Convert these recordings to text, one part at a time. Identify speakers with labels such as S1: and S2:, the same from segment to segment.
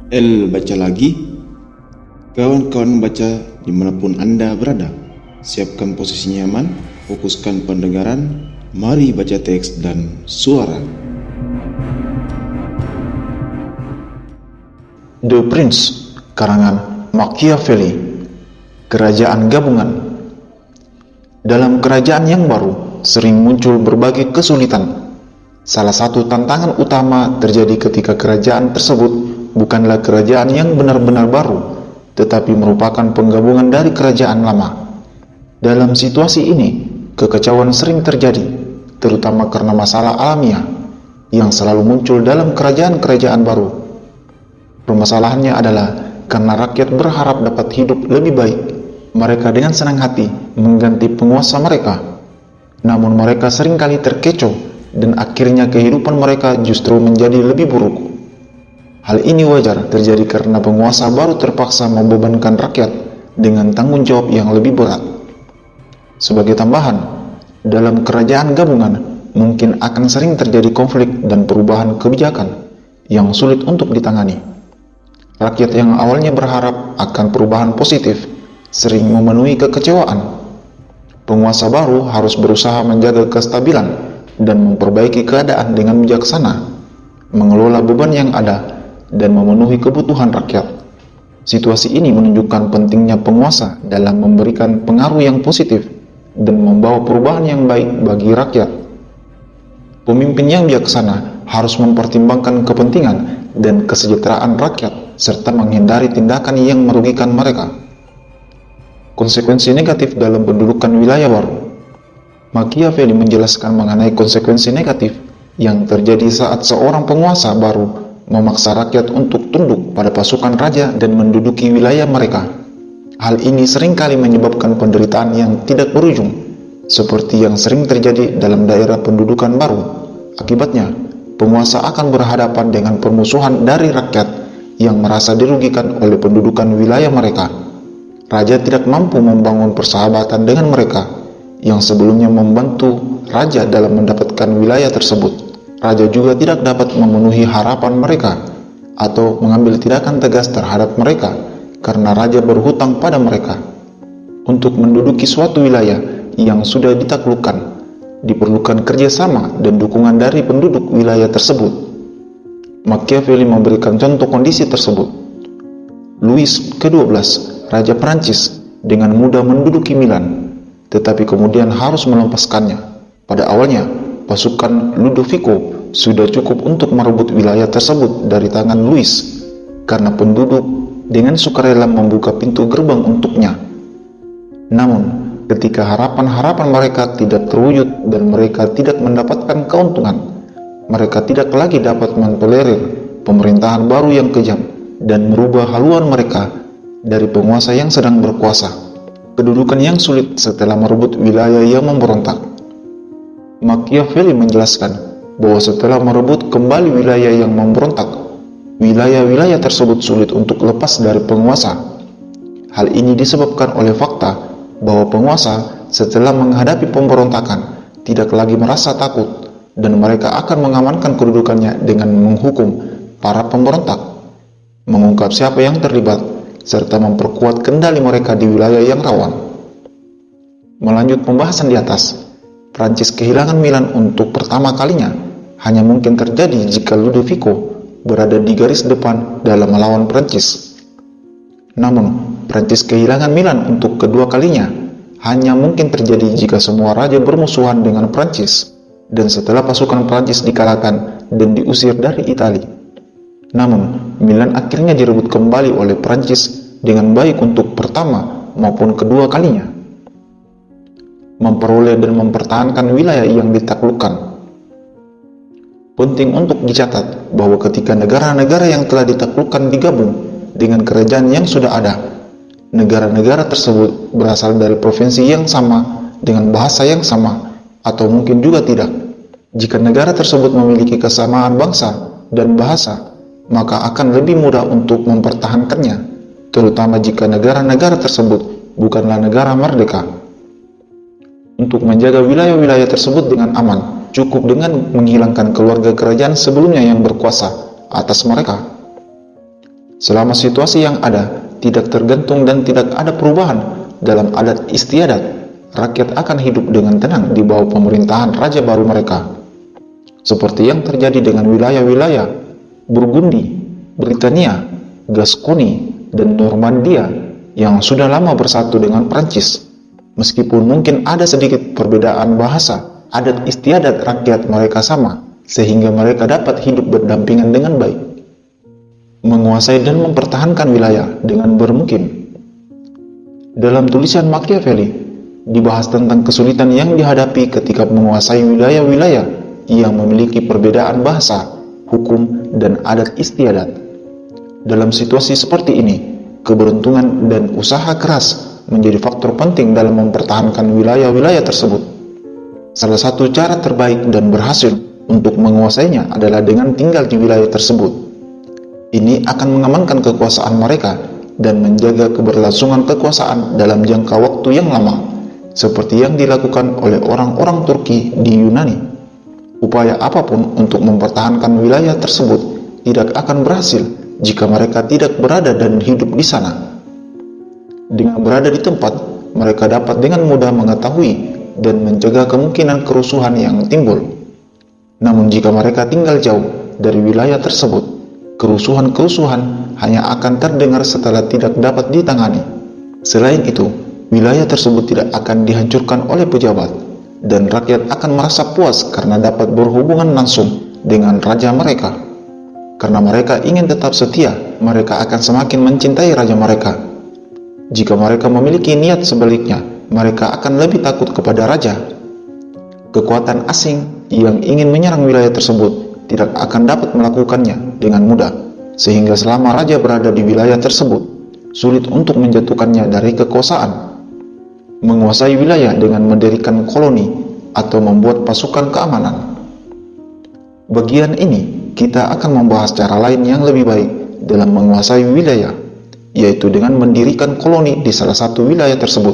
S1: Baca lagi. Kawan-kawan baca dimanapun Anda berada. Siapkan posisi nyaman, fokuskan pendengaran. Mari baca teks dan suara.
S2: The Prince, karangan Machiavelli. Kerajaan gabungan. Dalam kerajaan yang baru, sering muncul berbagai kesulitan. Salah satu tantangan utama terjadi ketika kerajaan tersebut bukanlah kerajaan yang benar-benar baru, tetapi merupakan penggabungan dari kerajaan lama. Dalam situasi ini, kekacauan sering terjadi, terutama karena masalah alamiah yang selalu muncul dalam kerajaan-kerajaan baru. Permasalahannya adalah karena rakyat berharap dapat hidup lebih baik, mereka dengan senang hati mengganti penguasa mereka. Namun mereka seringkali terkecoh dan akhirnya kehidupan mereka justru menjadi lebih buruk. Hal ini wajar terjadi karena penguasa baru terpaksa membebankan rakyat dengan tanggung jawab yang lebih berat. Sebagai tambahan, dalam kerajaan gabungan mungkin akan sering terjadi konflik dan perubahan kebijakan yang sulit untuk ditangani. Rakyat yang awalnya berharap akan perubahan positif sering memenuhi kekecewaan. Penguasa baru harus berusaha menjaga kestabilan dan memperbaiki keadaan dengan bijaksana, mengelola beban yang ada, dan memenuhi kebutuhan rakyat. Situasi ini menunjukkan pentingnya penguasa dalam memberikan pengaruh yang positif dan membawa perubahan yang baik bagi rakyat. Pemimpin yang bijaksana harus mempertimbangkan kepentingan dan kesejahteraan rakyat serta menghindari tindakan yang merugikan mereka. Konsekuensi negatif dalam pendudukan wilayah baru. Machiavelli menjelaskan mengenai konsekuensi negatif yang terjadi saat seorang penguasa baru memaksa rakyat untuk tunduk pada pasukan raja dan menduduki wilayah mereka. Hal ini seringkali menyebabkan penderitaan yang tidak berujung, seperti yang sering terjadi dalam daerah pendudukan baru. Akibatnya, penguasa akan berhadapan dengan permusuhan dari rakyat yang merasa dirugikan oleh pendudukan wilayah mereka. Raja tidak mampu membangun persahabatan dengan mereka yang sebelumnya membantu raja dalam mendapatkan wilayah tersebut. Raja juga tidak dapat memenuhi harapan mereka atau mengambil tindakan tegas terhadap mereka karena raja berhutang pada mereka. Untuk menduduki suatu wilayah yang sudah ditaklukkan, diperlukan kerjasama dan dukungan dari penduduk wilayah tersebut. Machiavelli memberikan contoh kondisi tersebut. Louis ke-12, Raja Prancis, dengan mudah menduduki Milan, tetapi kemudian harus melepaskannya. Pada awalnya, pasukan Ludovico sudah cukup untuk merebut wilayah tersebut dari tangan Louis, karena penduduk dengan sukarela membuka pintu gerbang untuknya. Namun, ketika harapan-harapan mereka tidak terwujud dan mereka tidak mendapatkan keuntungan, mereka tidak lagi dapat mentolerir pemerintahan baru yang kejam dan merubah haluan mereka dari penguasa yang sedang berkuasa. Kedudukan yang sulit setelah merebut wilayah yang memberontak. Machiavelli menjelaskan bahwa setelah merebut kembali wilayah yang memberontak, wilayah-wilayah tersebut sulit untuk lepas dari penguasa. Hal ini disebabkan oleh fakta bahwa penguasa setelah menghadapi pemberontakan tidak lagi merasa takut dan mereka akan mengamankan kedudukannya dengan menghukum para pemberontak, mengungkap siapa yang terlibat, serta memperkuat kendali mereka di wilayah yang rawan. Melanjut pembahasan di atas, Prancis kehilangan Milan untuk pertama kalinya hanya mungkin terjadi jika Ludovico berada di garis depan dalam melawan Prancis. Namun, Prancis kehilangan Milan untuk kedua kalinya hanya mungkin terjadi jika semua raja bermusuhan dengan Prancis dan setelah pasukan Prancis dikalahkan dan diusir dari Italia. Namun, Milan akhirnya direbut kembali oleh Prancis dengan baik untuk pertama maupun kedua kalinya. Memperoleh dan mempertahankan wilayah yang ditaklukkan. Penting untuk dicatat bahwa ketika negara-negara yang telah ditaklukkan digabung dengan kerajaan yang sudah ada, negara-negara tersebut berasal dari provinsi yang sama dengan bahasa yang sama atau mungkin juga tidak. Jika negara tersebut memiliki kesamaan bangsa dan bahasa, maka akan lebih mudah untuk mempertahankannya, terutama jika negara-negara tersebut bukanlah negara merdeka. Untuk menjaga wilayah-wilayah tersebut dengan aman, cukup dengan menghilangkan keluarga kerajaan sebelumnya yang berkuasa atas mereka. Selama situasi yang ada tidak tergantung dan tidak ada perubahan dalam adat istiadat, rakyat akan hidup dengan tenang di bawah pemerintahan raja baru mereka. Seperti yang terjadi dengan wilayah-wilayah Burgundi, Britania, Gascony, dan Normandia yang sudah lama bersatu dengan Prancis. Meskipun mungkin ada sedikit perbedaan bahasa, adat istiadat rakyat mereka sama, sehingga mereka dapat hidup berdampingan dengan baik. Menguasai dan mempertahankan wilayah dengan bermukim. Dalam tulisan Machiavelli, dibahas tentang kesulitan yang dihadapi ketika menguasai wilayah-wilayah yang memiliki perbedaan bahasa, hukum, dan adat istiadat. Dalam situasi seperti ini, keberuntungan dan usaha keras menjadi faktor penting dalam mempertahankan wilayah-wilayah tersebut. Salah satu cara terbaik dan berhasil untuk menguasainya adalah dengan tinggal di wilayah tersebut. Ini akan mengamankan kekuasaan mereka dan menjaga keberlangsungan kekuasaan dalam jangka waktu yang lama, seperti yang dilakukan oleh orang-orang Turki di Yunani. Upaya apapun untuk mempertahankan wilayah tersebut tidak akan berhasil jika mereka tidak berada dan hidup di sana. Dengan berada di tempat, mereka dapat dengan mudah mengetahui dan mencegah kemungkinan kerusuhan yang timbul. Namun jika mereka tinggal jauh dari wilayah tersebut, kerusuhan-kerusuhan hanya akan terdengar setelah tidak dapat ditangani. Selain itu, wilayah tersebut tidak akan dihancurkan oleh pejabat, dan rakyat akan merasa puas karena dapat berhubungan langsung dengan raja mereka. Karena mereka ingin tetap setia, mereka akan semakin mencintai raja mereka. Jika mereka memiliki niat sebaliknya, mereka akan lebih takut kepada raja. Kekuatan asing yang ingin menyerang wilayah tersebut tidak akan dapat melakukannya dengan mudah, sehingga selama raja berada di wilayah tersebut, sulit untuk menjatuhkannya dari kekuasaan. Menguasai wilayah dengan mendirikan koloni atau membuat pasukan keamanan. Bagian ini, kita akan membahas cara lain yang lebih baik dalam menguasai wilayah, yaitu dengan mendirikan koloni di salah satu wilayah tersebut.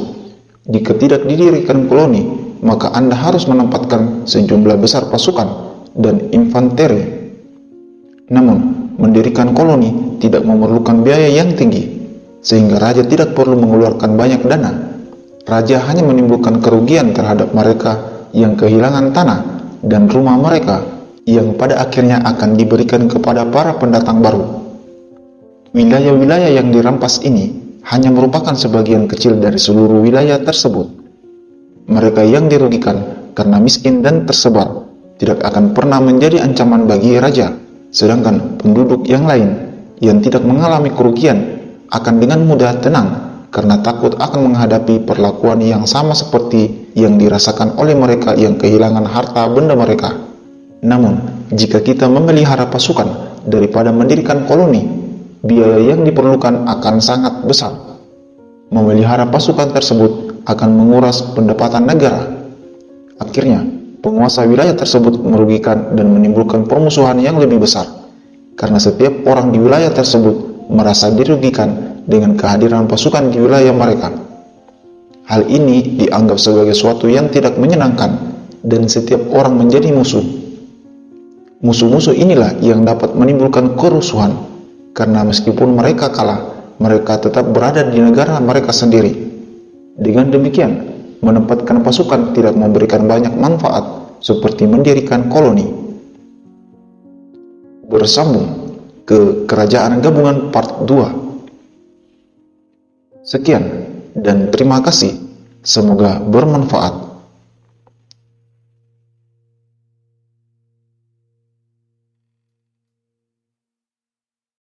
S2: Jika tidak didirikan koloni, maka Anda harus menempatkan sejumlah besar pasukan dan infanteri. Namun, mendirikan koloni tidak memerlukan biaya yang tinggi, sehingga raja tidak perlu mengeluarkan banyak dana. Raja hanya menimbulkan kerugian terhadap mereka yang kehilangan tanah dan rumah mereka, yang pada akhirnya akan diberikan kepada para pendatang baru. Wilayah-wilayah yang dirampas ini hanya merupakan sebagian kecil dari seluruh wilayah tersebut. Mereka yang dirugikan karena miskin dan tersebar tidak akan pernah menjadi ancaman bagi raja, sedangkan penduduk yang lain yang tidak mengalami kerugian akan dengan mudah tenang karena takut akan menghadapi perlakuan yang sama seperti yang dirasakan oleh mereka yang kehilangan harta benda mereka. Namun, jika kita memelihara pasukan daripada mendirikan koloni, biaya yang diperlukan akan sangat besar. Memelihara pasukan tersebut akan menguras pendapatan negara. Akhirnya, penguasa wilayah tersebut merugikan dan menimbulkan permusuhan yang lebih besar, karena setiap orang di wilayah tersebut merasa dirugikan dengan kehadiran pasukan di wilayah mereka. Hal ini dianggap sebagai suatu yang tidak menyenangkan, dan setiap orang menjadi musuh. Musuh-musuh inilah yang dapat menimbulkan kerusuhan, karena meskipun mereka kalah, mereka tetap berada di negara mereka sendiri. Dengan demikian, menempatkan pasukan tidak memberikan banyak manfaat seperti mendirikan koloni. Bersambung ke Kerajaan Gabungan Part 2. Sekian dan terima kasih. Semoga bermanfaat.